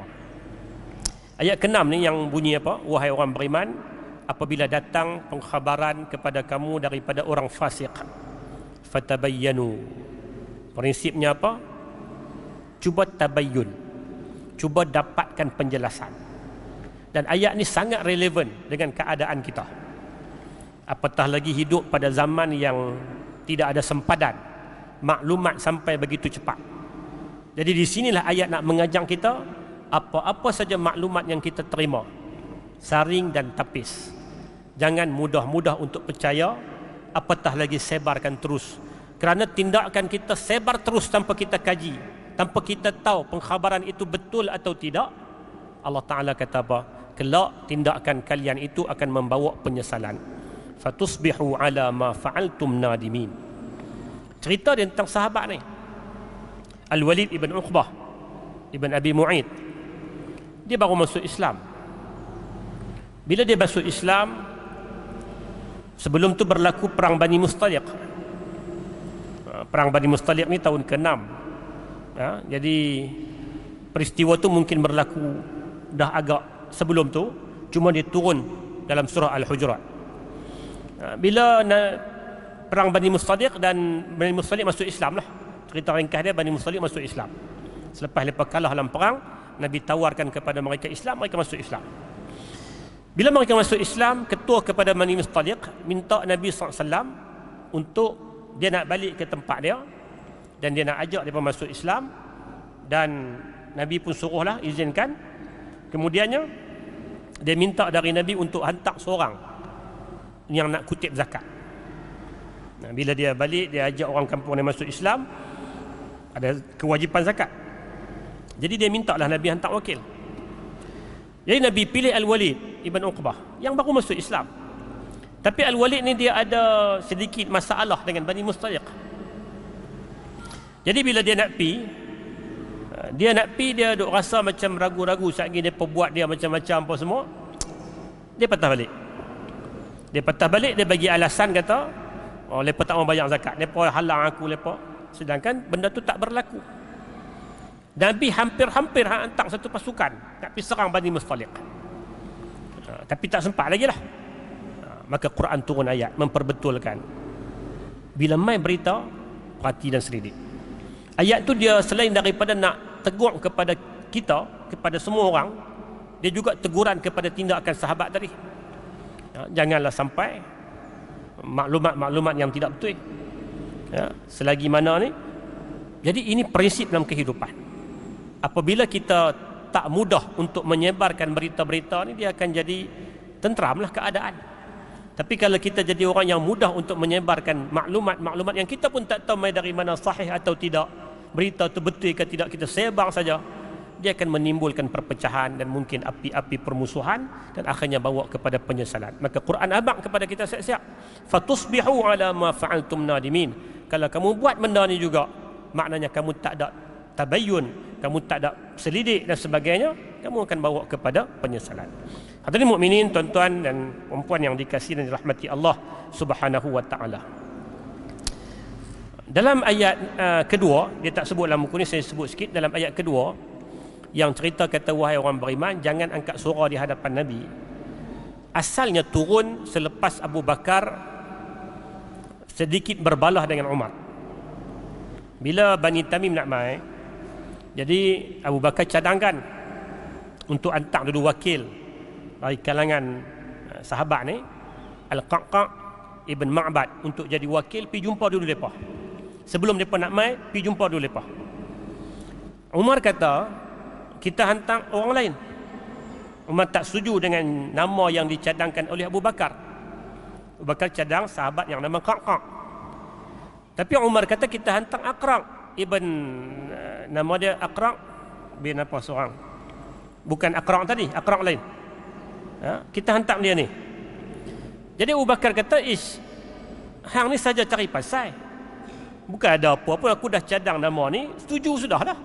Ayat ke-6 ni yang bunyi apa? Wahai orang beriman, apabila datang pengkhabaran kepada kamu daripada orang fasik, fatabayyanu, Prinsipnya apa? Cuba tabayyun, cuba dapatkan penjelasan. Dan ayat ni sangat relevan dengan keadaan kita. Apatah lagi hidup pada zaman yang tidak ada sempadan, maklumat sampai begitu cepat. Jadi di sinilah ayat nak mengajar kita apa-apa saja maklumat yang kita terima, saring dan tapis. Jangan mudah-mudah untuk percaya, apatah lagi sebarkan terus. Kerana tindakan kita sebar terus tanpa kita kaji, tanpa kita tahu pengkhabaran itu betul atau tidak. Allah Ta'ala kata apa? Kelak tindakan kalian itu akan membawa penyesalan. Fatusbihu ala ma fa'altum nadimin. Cerita dia tentang sahabat ni, Al-Walid ibn Uqbah ibn Abi Mu'id. Dia baru masuk Islam. Bila dia masuk Islam, sebelum tu berlaku perang Bani Mustaliq. Perang Bani Mustaliq ni tahun ke-6. Jadi peristiwa tu mungkin berlaku dah agak sebelum tu, cuma dia turun dalam surah Al-Hujurat. Bila perang Bani Mustaliq, dan Bani Mustaliq masuk Islam lah. Cerita ringkas dia, Bani Mustaliq masuk Islam. Selepas mereka kalah dalam perang, Nabi tawarkan kepada mereka Islam, mereka masuk Islam. Bila mereka masuk Islam, ketua kepada Bani Mustaliq minta Nabi SAW untuk dia nak balik ke tempat dia, dan dia nak ajak mereka masuk Islam. Dan Nabi pun suruhlah, izinkan. Kemudiannya dia minta dari Nabi untuk hantar seorang yang nak kutip zakat. Bila dia balik, dia ajak orang kampung dia masuk Islam, ada kewajipan zakat. Jadi dia minta lah Nabi hantar wakil. Jadi Nabi pilih Al-Walid ibn Uqbah yang baru masuk Islam. Tapi Al-Walid ni dia ada sedikit masalah dengan Bani Mustaliq. Jadi bila dia nak pi, dia duk rasa macam ragu-ragu, satgi dia buat dia macam-macam apa semua. Dia patah balik. Dia bagi alasan, kata, oh, mereka tak mau bayar zakat, mereka halang aku, sedangkan benda tu tak berlaku. Nabi hampir hantar satu pasukan nak pergi serang Bani Mustaliq, tapi tak sempat lagi lah. Maka Quran turun ayat memperbetulkan. Bila mai berita, perhati dan selidik. Ayat tu dia selain daripada nak tegur kepada kita, kepada semua orang, dia juga teguran kepada tindakan sahabat tadi. Janganlah sampai maklumat-maklumat yang tidak betul, selagi mana ni. Jadi ini prinsip dalam kehidupan. Apabila kita tak mudah untuk menyebarkan berita-berita ni, dia akan jadi tenteramlah keadaan. Tapi kalau kita jadi orang yang mudah untuk menyebarkan maklumat-maklumat yang kita pun tak tahu dari mana sahih atau tidak, berita itu betul ke tidak, kita sebar saja, dia akan menimbulkan perpecahan dan mungkin api-api permusuhan, dan akhirnya bawa kepada penyesalan. Maka Quran abang kepada kita siap-siap. Fatusbihu ala ma fa'altum nadimin. Kalau kamu buat benda ni juga, maknanya kamu tak ada tabayyun, kamu tak ada selidik dan sebagainya, kamu akan bawa kepada penyesalan. Hadirin mukminin, tuan-tuan dan puan-puan yang dikasihi dan dirahmati Allah Subhanahu wa taala. Dalam ayat kedua, dia tak sebut dalam buku ni, saya sebut sikit. Dalam ayat kedua yang cerita kata, wahai orang beriman, jangan angkat suara di hadapan Nabi. Asalnya turun selepas Abu Bakar sedikit berbalah dengan Umar. Bila Bani Tamim nak mai, jadi Abu Bakar cadangkan untuk hantar dulu wakil dari kalangan sahabat ni, Al-Qa'qa' ibn Ma'bad, untuk jadi wakil, pergi jumpa dulu mereka. Sebelum mereka nak mai, pergi jumpa dulu mereka. Umar kata, kita hantar orang lain. Umar tak setuju dengan nama yang dicadangkan oleh Abu Bakar. Abu Bakar cadang sahabat yang nama Qa'qa'. Tapi Umar kata kita hantar Aqra' ibn, nama dia Aqra' bin apa seorang, bukan Aqra' tadi, Aqra' lain. Kita hantar dia ni. Jadi Abu Bakar kata, hang ni saja cari pasal, bukan ada apa-apa, aku dah cadang nama ni, setuju sudah dah.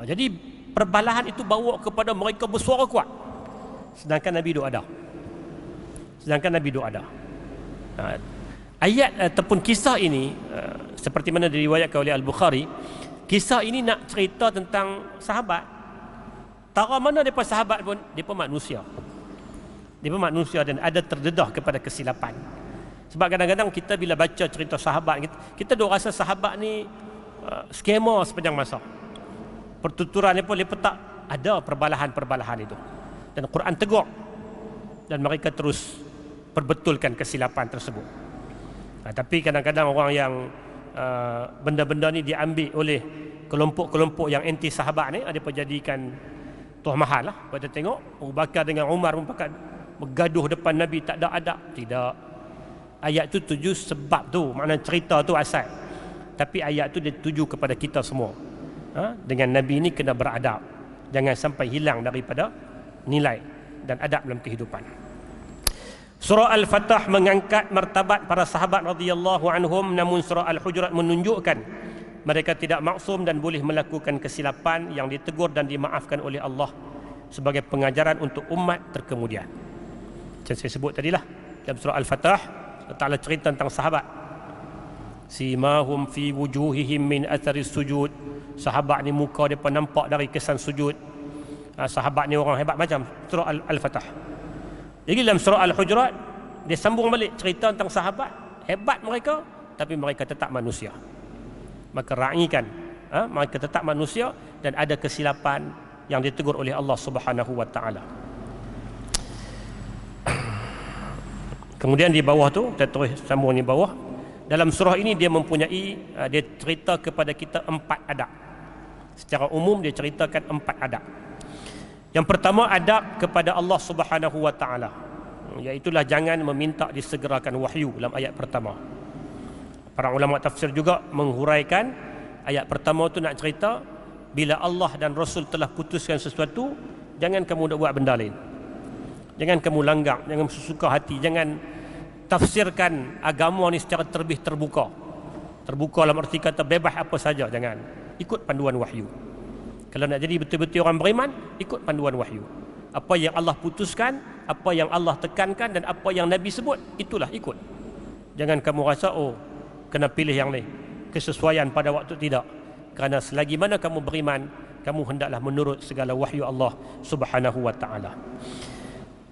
Jadi perbalahan itu bawa kepada mereka bersuara kuat, sedangkan Nabi duk ada. Ayat ataupun kisah ini, seperti mana diriwayatkan oleh Al-Bukhari, kisah ini nak cerita tentang sahabat. Tara mana mereka sahabat pun, mereka manusia. Mereka manusia dan ada terdedah kepada kesilapan. Sebab kadang-kadang kita bila baca cerita sahabat, kita duk rasa sahabat ni skema sepanjang masa. Pertuturan ni pun dia tak ada perbalahan-perbalahan itu. Dan Quran tegur dan mereka terus perbetulkan kesilapan tersebut. Tapi kadang-kadang orang yang benda-benda ni diambil oleh kelompok-kelompok yang anti sahabat ni, ada penjadikan tuah mahal lah. Pada tengok Abu Bakar dengan Umar bergaduh depan Nabi, tak ada adab. Tidak. Ayat tu tuju sebab tu, makna cerita tu asal. Tapi ayat tu dia tuju kepada kita semua. Dengan Nabi ni kena beradab. Jangan sampai hilang daripada nilai dan adab dalam kehidupan. Surah Al-Fatah mengangkat martabat para sahabat radhiyallahu anhum, namun surah Al-Hujurat menunjukkan mereka tidak maksum dan boleh melakukan kesilapan yang ditegur dan dimaafkan oleh Allah sebagai pengajaran untuk umat terkemudian. Macam saya sebut tadilah, dalam surah Al-Fatah Allah Ta'ala cerita tentang sahabat. Simahum fi wujuhihim min atharis sujud. Sahabat ni muka mereka nampak dari kesan sujud. Sahabat ni orang hebat, macam surah Al-Fatah. Jadi dalam surah Al-Hujurat dia sambung balik cerita tentang sahabat, hebat mereka, tapi mereka tetap manusia. Maka raihkan, mereka tetap manusia dan ada kesilapan yang ditegur oleh Allah Subhanahu wa taala. Kemudian di bawah tu, kita terus sambung di bawah. Dalam surah ini dia mempunyai, dia cerita kepada kita 4 adab. Secara umum dia ceritakan 4 adab. Yang pertama, adab kepada Allah Subhanahu wa taala, iaitulah jangan meminta disegerakan wahyu dalam ayat pertama. Para ulama tafsir juga menghuraikan ayat pertama tu nak cerita bila Allah dan Rasul telah putuskan sesuatu, jangan kamu nak buat benda lain. Jangan kamu langgar, jangan sesuka hati, jangan tafsirkan agama ni secara terbuka. Terbuka dalam arti kata bebas apa saja, jangan. Ikut panduan wahyu. Kalau nak jadi betul-betul orang beriman, ikut panduan wahyu. Apa yang Allah putuskan, apa yang Allah tekankan dan apa yang Nabi sebut, itulah ikut. Jangan kamu rasa kena pilih yang lain, kesesuaian pada waktu, tidak. Kerana selagi mana kamu beriman, kamu hendaklah menurut segala wahyu Allah Subhanahu wa taala.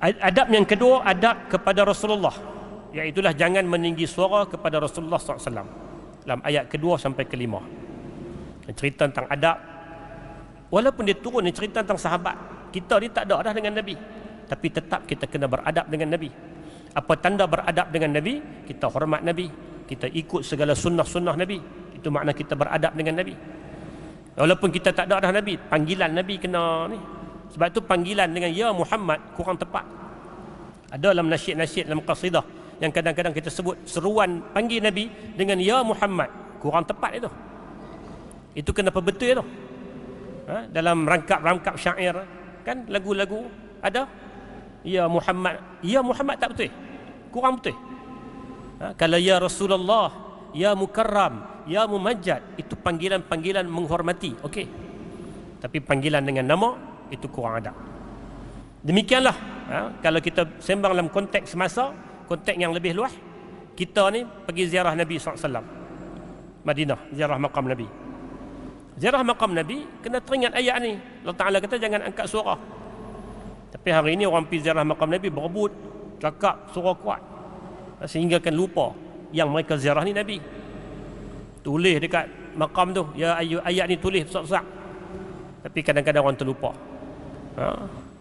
Adab yang kedua, adab kepada Rasulullah, iaitulah jangan meninggi suara kepada Rasulullah SAW. Dalam ayat kedua sampai kelima, cerita tentang adab. Walaupun dia turun dia cerita tentang sahabat, kita ni tak ada dah dengan Nabi, tapi tetap kita kena beradab dengan Nabi. Apa tanda beradab dengan Nabi? Kita hormat Nabi, kita ikut segala sunnah-sunnah Nabi. Itu makna kita beradab dengan Nabi. Walaupun kita tak ada dah Nabi, panggilan Nabi kena ni. Sebab tu panggilan dengan Ya Muhammad kurang tepat. Ada dalam nasyid-nasyid, dalam qasidah yang kadang-kadang kita sebut seruan panggil Nabi dengan Ya Muhammad, kurang tepat itu. Itu kenapa betul itu? Dalam rangkap-rangkap syair kan, lagu-lagu ada Ya Muhammad tak betul, kurang betul. Kalau Ya Rasulullah, Ya Mukarram, Ya Mumajjad, itu panggilan-panggilan menghormati, okey. Tapi panggilan dengan nama itu kurang ada. Demikianlah kalau kita sembang dalam konteks semasa, konteks yang lebih luas, kita ni pergi ziarah Nabi SAW Madinah, ziarah maqam Nabi. Ziarah maqam Nabi kena teringat ayat ni. Allah Ta'ala kata jangan angkat suara. Tapi hari ini orang pergi ziarah maqam Nabi berebut, cakap suara kuat, sehingga kan lupa yang mereka ziarah ni Nabi. Tulis dekat maqam tu, ya ayat ni tulis besar-besar. Tapi kadang-kadang orang terlupa.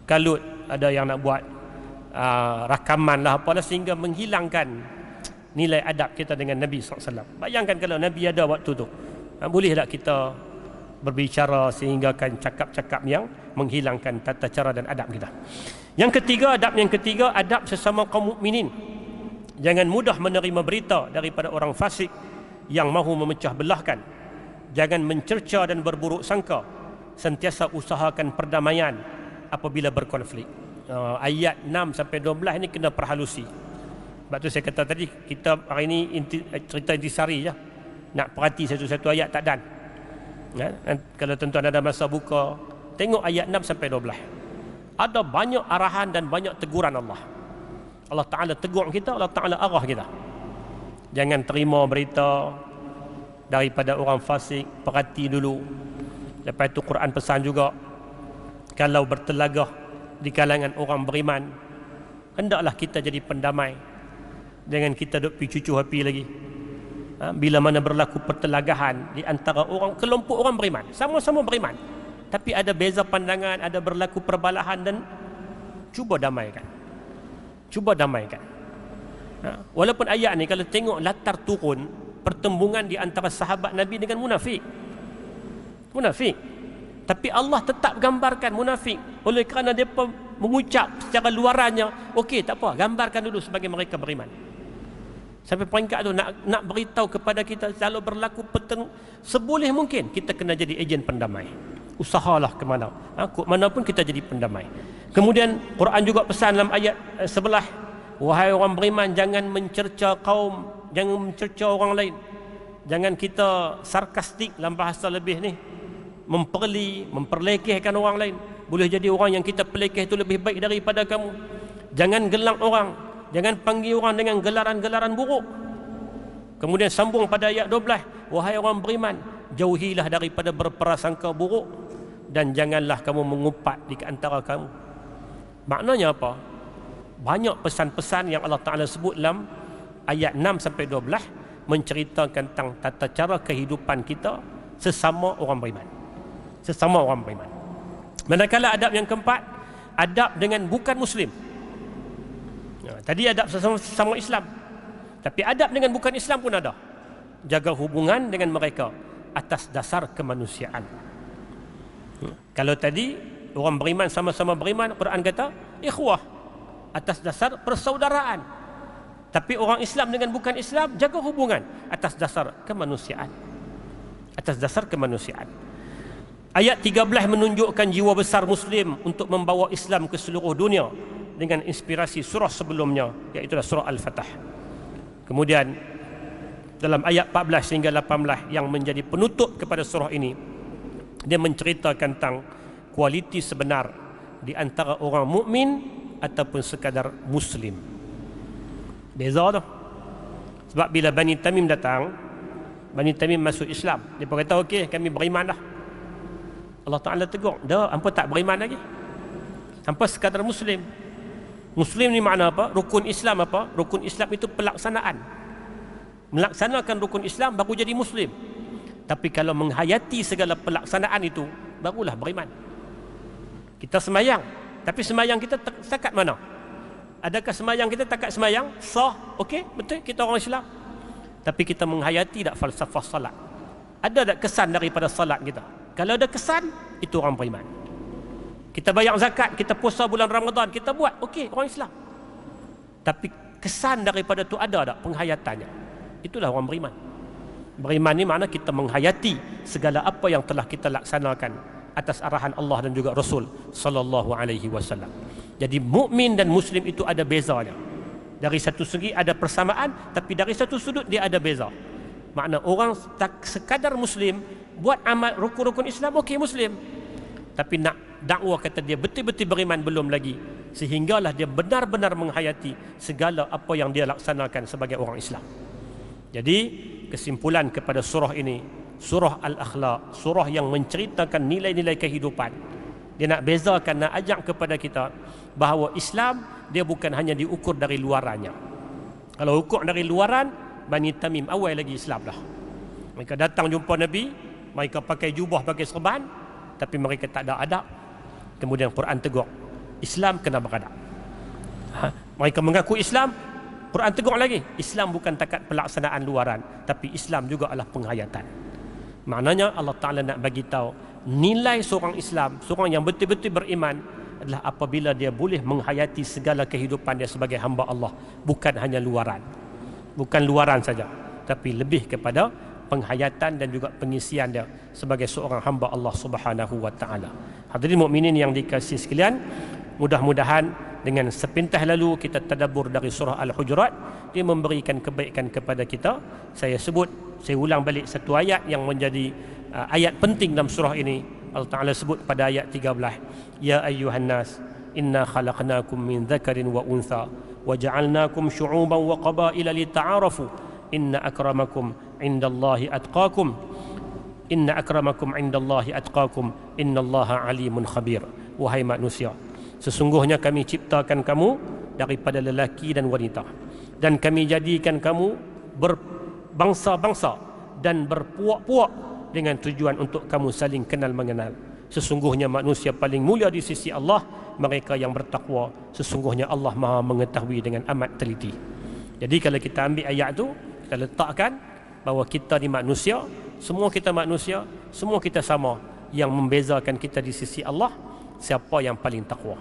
Kalut ada yang nak buat rakaman lah apalah, sehingga menghilangkan nilai adab kita dengan Nabi SAW. Bayangkan kalau Nabi ada waktu tu, boleh tak kita berbicara sehingga kan cakap-cakap yang menghilangkan tata cara dan adab kita. Yang ketiga, adab sesama kaum mukminin. Jangan mudah menerima berita daripada orang fasik yang mahu memecah belahkan. Jangan mencerca dan berburuk sangka. Sentiasa usahakan perdamaian apabila berkonflik. Ayat 6 sampai 12 ini kena perhalusi. Sebab tu saya kata tadi, kita hari ini cerita intisari je. Nak perhati satu-satu ayat tak dan. Kalau tuan-tuan ada masa buka, tengok ayat 6 sampai 12. Ada banyak arahan dan banyak teguran Allah. Allah Ta'ala tegur kita, Allah Ta'ala arah kita. Jangan terima berita daripada orang fasik, perhati dulu. Lepas itu Quran pesan juga, kalau bertelagah di kalangan orang beriman, hendaklah kita jadi pendamai. Jangan kita duk pergi cucu api lagi. Bila mana berlaku pertelagahan di antara kelompok orang beriman, sama-sama beriman, tapi ada beza pandangan, ada berlaku perbalahan, dan cuba damaikan. Walaupun ayat ni kalau tengok latar turun pertembungan di antara sahabat Nabi dengan munafik, tapi Allah tetap gambarkan munafik oleh kerana mereka mengucap secara luarannya, okey tak apa, gambarkan dulu sebagai mereka beriman. Sampai peringkat tu nak beritahu kepada kita, kalau berlaku seboleh mungkin kita kena jadi ejen pendamai. Usahalah ke mana, mana pun kita jadi pendamai. Kemudian Quran juga pesan dalam ayat sebelah, wahai orang beriman, jangan mencerca kaum, jangan mencerca orang lain. Jangan kita sarkastik dalam bahasa lebih ni, memperlekehkan orang lain. Boleh jadi orang yang kita pelekeh itu lebih baik daripada kamu. Jangan gelang orang, jangan panggil orang dengan gelaran-gelaran buruk. Kemudian sambung pada ayat 12, wahai orang beriman, jauhilah daripada berprasangka buruk dan janganlah kamu mengumpat di antara kamu. Maknanya apa? Banyak pesan-pesan yang Allah Ta'ala sebut dalam ayat 6 sampai 12 menceritakan tentang tata cara kehidupan kita sesama orang beriman. Manakala adab yang keempat, adab dengan bukan Muslim. Tadi adab sesama Islam, tapi adab dengan bukan Islam pun ada. Jaga hubungan dengan mereka atas dasar kemanusiaan. Kalau tadi orang beriman sama-sama beriman, Quran kata ikhwah, atas dasar persaudaraan. Tapi orang Islam dengan bukan Islam jaga hubungan atas dasar kemanusiaan. Ayat 13 menunjukkan jiwa besar Muslim untuk membawa Islam ke seluruh dunia dengan inspirasi surah sebelumnya, iaitu surah Al-Fatah. Kemudian dalam ayat 14 hingga 18 yang menjadi penutup kepada surah ini, dia menceritakan tentang kualiti sebenar di antara orang mukmin ataupun sekadar Muslim. Beza tu. Sebab bila Bani Tamim datang, Bani Tamim masuk Islam, dia pun kata okey, kami beriman dah. Allah Ta'ala tegur, dah, hampa tak beriman lagi, hampa sekadar Muslim. Muslim ni makna apa? Rukun Islam apa? Rukun Islam itu pelaksanaan. Melaksanakan rukun Islam baru jadi Muslim. Tapi kalau menghayati segala pelaksanaan itu, barulah beriman. Kita semayang, tapi semayang kita setakat mana? Adakah semayang kita takat semayang? Sah, okey, betul, kita orang Islam. Tapi kita menghayati tak falsafah salat? Ada tak kesan daripada salat kita? Kalau ada kesan, itu orang beriman. Kita bayar zakat, kita puasa bulan Ramadan, kita buat, okey, orang Islam. Tapi kesan daripada tu ada tak penghayatannya? Itulah orang beriman. Beriman ni makna kita menghayati segala apa yang telah kita laksanakan atas arahan Allah dan juga Rasul sallallahu alaihi wasallam. Jadi mukmin dan Muslim itu ada bezanya. Dari satu segi ada persamaan, tapi dari satu sudut dia ada beza. Makna orang tak sekadar Muslim buat amal rukun-rukun Islam, okey Muslim, tapi nak dakwa kata dia betul-betul beriman belum lagi, sehinggalah dia benar-benar menghayati segala apa yang dia laksanakan sebagai orang Islam. Jadi kesimpulan kepada surah ini, surah Al-Akhlaq, surah yang menceritakan nilai-nilai kehidupan. Dia nak bezakan, nak ajak kepada kita bahawa Islam dia bukan hanya diukur dari luarannya. Kalau ukur dari luaran, Bani Tamim awal lagi Islam dah. Mereka datang jumpa Nabi, mereka pakai jubah, pakai serban, tapi mereka tak ada adab. Kemudian Quran tegur, Islam kena beradab. Mereka mengaku Islam, Quran tegur lagi, Islam bukan takat pelaksanaan luaran, tapi Islam juga adalah penghayatan. Maknanya Allah Ta'ala nak bagi tahu nilai seorang Islam, seorang yang betul-betul beriman adalah apabila dia boleh menghayati segala kehidupan dia sebagai hamba Allah, bukan hanya luaran. Bukan luaran saja, tapi lebih kepada penghayatan dan juga pengisian dia sebagai seorang hamba Allah Subhanahu wa taala. Hadirin mukminin yang dikasihi sekalian, mudah-mudahan dengan sepintas lalu kita tadabbur dari surah Al-Hujurat, dia memberikan kebaikan kepada kita. Saya ulang balik satu ayat yang menjadi ayat penting dalam surah ini. Allah Taala sebut pada ayat 13, ya ayyuhan nas inna khalaqnakum min dzakarin wa untha waja'alnakum syu'uban wa qabaila lita'arafu inna akramakum indallahi atqakum innallaha alimun khabir. Wahai manusia, sesungguhnya kami ciptakan kamu daripada lelaki dan wanita, dan kami jadikan kamu bangsa-bangsa dan berpuak-puak dengan tujuan untuk kamu saling kenal mengenal. Sesungguhnya manusia paling mulia di sisi Allah mereka yang bertakwa. Sesungguhnya Allah Maha mengetahui dengan amat teliti. Jadi kalau kita ambil ayat tu, kita letakkan bahawa kita ni manusia, semua kita manusia, semua kita sama. Yang membezakan kita di sisi Allah, siapa yang paling takwa.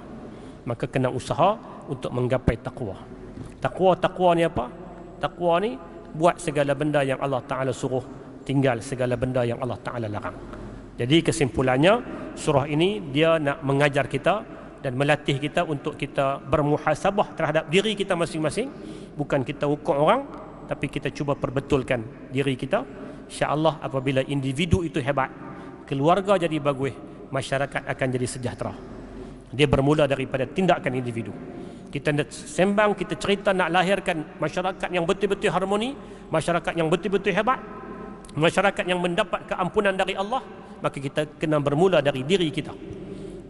Maka kena usaha untuk menggapai takwa. Takwa ni apa? Takwa ni buat segala benda yang Allah Ta'ala suruh, tinggal segala benda yang Allah Ta'ala larang. Jadi kesimpulannya, surah ini dia nak mengajar kita dan melatih kita untuk kita bermuhasabah terhadap diri kita masing-masing. Bukan kita ukur orang, tapi kita cuba perbetulkan diri kita. InsyaAllah apabila individu itu hebat, keluarga jadi bagus, masyarakat akan jadi sejahtera. Dia bermula daripada tindakan individu. Kita sembang, kita cerita nak lahirkan masyarakat yang betul-betul harmoni, masyarakat yang betul-betul hebat, masyarakat yang mendapat keampunan dari Allah. Maka kita kena bermula dari diri kita.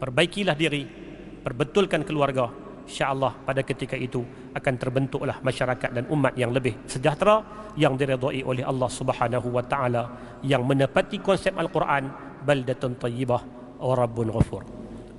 Perbaikilah diri, perbetulkan keluarga. InsyaAllah pada ketika itu akan terbentuklah masyarakat dan umat yang lebih sejahtera, yang diredai oleh Allah Subhanahu wa Ta'ala, yang menepati konsep Al-Quran, baldatun tayyibah wa rabbun ghafur.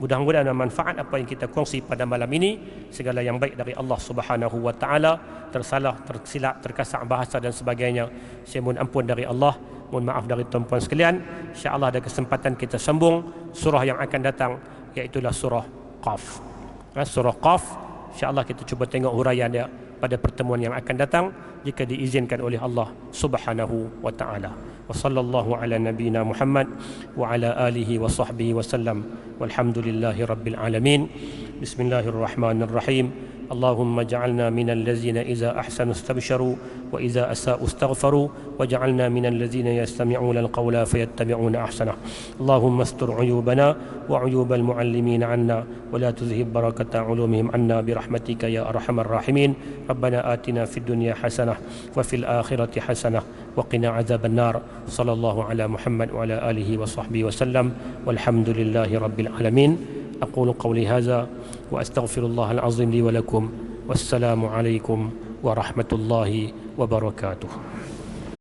Mudah-mudahan bermanfaat apa yang kita kongsi pada malam ini. Segala yang baik dari Allah Subhanahu wa Ta'ala. Tersalah, tersilap, terkasak bahasa dan sebagainya, saya mohon ampun dari Allah, mohon maaf dari tuan-puan sekalian. InsyaAllah ada kesempatan kita sambung surah yang akan datang, iaitulah surah Qaf. Surah Qaf, InsyaAllah kita cuba tengok huraian dia pada pertemuan yang akan datang, jika diizinkan oleh Allah Subhanahu wa Ta'ala. Wa sallallahu ala nabiyyina Muhammad wa ala alihi wa sahbihi wa sallam. Walhamdulillahi rabbil alamin. Bismillahirrahmanirrahim. اللهم اجعلنا من الذين إذا أحسنوا استبشروا وإذا أساءوا استغفروا واجعلنا من الذين يستمعون القول فيتبعون أحسنه. اللهم استر عيوبنا وعيوب المعلمين عنا ولا تذهب بركة علومهم عنا برحمتك يا أرحم الراحمين. ربنا آتنا في الدنيا حسنة وفي الآخرة حسنة وقنا عذاب النار. صلى الله على محمد وعلى آله وصحبه وسلم والحمد لله رب العالمين. أقول قولي هذا وأستغفر الله العظيم لي ولكم والسلام عليكم ورحمة الله وبركاته.